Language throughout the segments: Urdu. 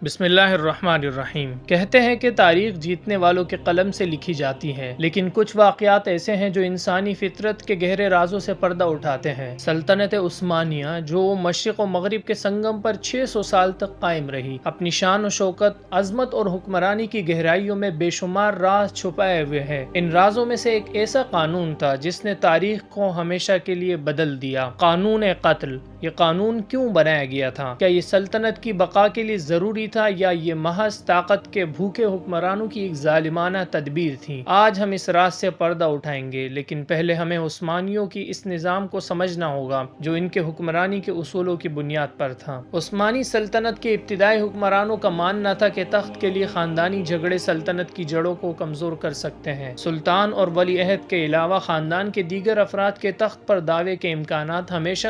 بسم اللہ الرحمن الرحیم۔ کہتے ہیں کہ تاریخ جیتنے والوں کے قلم سے لکھی جاتی ہے، لیکن کچھ واقعات ایسے ہیں جو انسانی فطرت کے گہرے رازوں سے پردہ اٹھاتے ہیں۔ سلطنت عثمانیہ جو مشرق و مغرب کے سنگم پر 600 سال تک قائم رہی، اپنی شان و شوکت، عظمت اور حکمرانی کی گہرائیوں میں بے شمار راز چھپائے ہوئے ہیں۔ ان رازوں میں سے ایک ایسا قانون تھا جس نے تاریخ کو ہمیشہ کے لیے بدل دیا: قانون قتل۔ یہ قانون کیوں بنایا گیا تھا؟ کیا یہ سلطنت کی بقا کے لیے ضروری تھا یا یہ محض طاقت کے بھوکے حکمرانوں کی ایک ظالمانہ تدبیر تھی؟ آج ہم اس راز سے پردہ اٹھائیں گے، لیکن پہلے ہمیں عثمانیوں کی اس نظام کو سمجھنا ہوگا جو ان کے حکمرانی کے اصولوں کی بنیاد پر تھا۔ عثمانی سلطنت کے ابتدائی حکمرانوں کا ماننا تھا کہ تخت کے لیے خاندانی جھگڑے سلطنت کی جڑوں کو کمزور کر سکتے ہیں۔ سلطان اور ولی عہد کے علاوہ خاندان کے دیگر افراد کے تخت پر دعوے کے امکانات ہمیشہ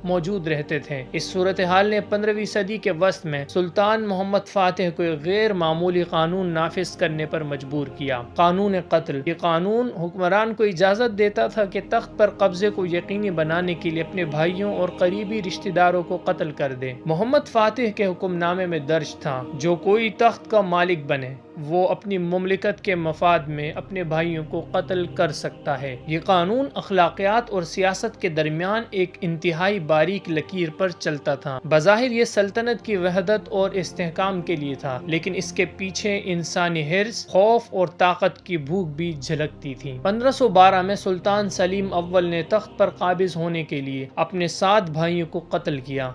موجود رہتے تھے۔ اس صورتحال نے 15ویں صدی کے وسط میں سلطان محمد فاتح کو ایک غیر معمولی قانون نافذ کرنے پر مجبور کیا: قانون قتل۔ یہ قانون حکمران کو اجازت دیتا تھا کہ تخت پر قبضے کو یقینی بنانے کے لیے اپنے بھائیوں اور قریبی رشتہ داروں کو قتل کر دے۔ محمد فاتح کے حکم نامے میں درج تھا: جو کوئی تخت کا مالک بنے وہ اپنی مملکت کے مفاد میں اپنے بھائیوں کو قتل کر سکتا ہے۔ یہ قانون اخلاقیات اور سیاست کے درمیان ایک انتہائی باریک لکیر پر چلتا تھا۔ بظاہر یہ سلطنت کی وحدت اور استحکام کے لیے تھا، لیکن اس کے پیچھے انسانی حرص، خوف اور طاقت کی بھوک بھی جھلکتی تھی۔ 1512 میں سلطان سلیم اول نے تخت پر قابض ہونے کے لیے اپنے 7 بھائیوں کو قتل کیا۔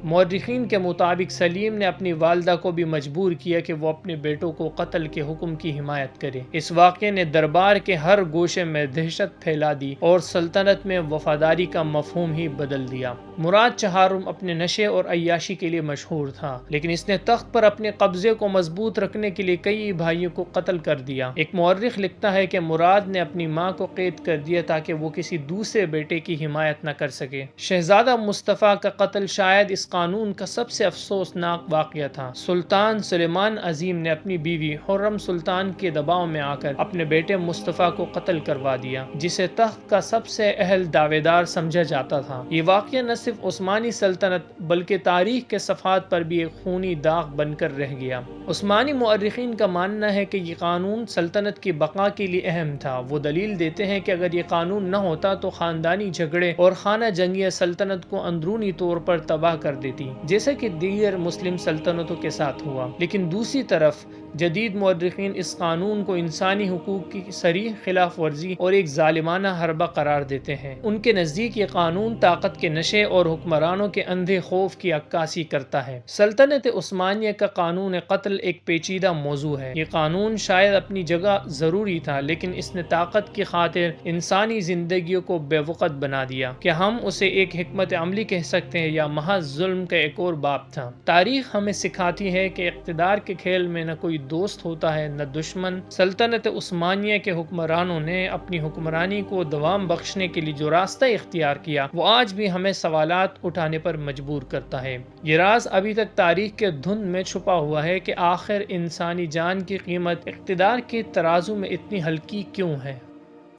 مورخین کے مطابق سلیم نے اپنی والدہ کو بھی مجبور کیا کہ وہ اپنے بیٹوں کو قتل کے حکم کی حمایت کرے۔ اس واقعے نے دربار کے ہر گوشے میں دہشت پھیلا دی اور سلطنت میں وفاداری کا مفہوم ہی بدل دیا۔ مراد چہارم اپنے نشے اور عیاشی کے لیے مشہور تھا، لیکن اس نے تخت پر اپنے قبضے کو مضبوط رکھنے کے لیے کئی بھائیوں کو قتل کر دیا۔ ایک مورخ لکھتا ہے کہ مراد نے اپنی ماں کو قید کر دیا تاکہ وہ کسی دوسرے بیٹے کی حمایت نہ کر سکے۔ شہزادہ مصطفیٰ کا قتل شاید اس قانون کا سب سے افسوسناک واقعہ تھا۔ سلطان سلیمان عظیم نے اپنی بیوی حرم سلطان کے دباؤ میں آ کر اپنے بیٹے مصطفیٰ کو قتل کروا دیا، جسے تخت کا سب سے اہل دعوے دار سمجھا جاتا تھا۔ یہ واقعہ نہ صرف عثمانی سلطنت بلکہ تاریخ کے صفحات پر بھی ایک خونی داغ بن کر رہ گیا۔ عثمانی مورخین کا ماننا ہے کہ یہ قانون سلطنت کی بقا کے لیے اہم تھا۔ وہ دلیل دیتے ہیں کہ اگر یہ قانون نہ ہوتا تو خاندانی جھگڑے اور خانہ جنگیاں سلطنت کو اندرونی طور پر تباہ کر دیتی، جیسا کہ دیگر مسلم سلطنتوں کے ساتھ ہوا۔ لیکن دوسری طرف جدید مورخین اس قانون کو انسانی حقوق کی صریح خلاف ورزی اور ایک ظالمانہ حربہ قرار دیتے ہیں۔ ان کے نزدیک یہ قانون طاقت کے نشے اور حکمرانوں کے اندھے خوف کی عکاسی کرتا ہے۔ سلطنت عثمانیہ کا قانون قتل ایک پیچیدہ موضوع ہے۔ یہ قانون شاید اپنی جگہ ضروری تھا، لیکن اس نے طاقت کی خاطر انسانی زندگیوں کو بے وقت بنا دیا۔ کیا ہم اسے ایک حکمت عملی کہہ سکتے ہیں یا محض ظلم کا ایک اور باب تھا؟ تاریخ ہمیں سکھاتی ہے کہ اقتدار کے کھیل میں نہ کوئی دوست ہوتا ہے نہ دشمن۔ سلطنت عثمانیہ کے حکمرانوں نے اپنی حکمرانی کو دوام بخشنے کے لیے جو راستہ اختیار کیا وہ آج بھی ہمیں سوالات اٹھانے پر مجبور کرتا ہے۔ یہ راز ابھی تک تاریخ کے دھند میں چھپا ہوا ہے کہ آخر انسانی جان کی قیمت اقتدار کے ترازو میں اتنی ہلکی کیوں ہے؟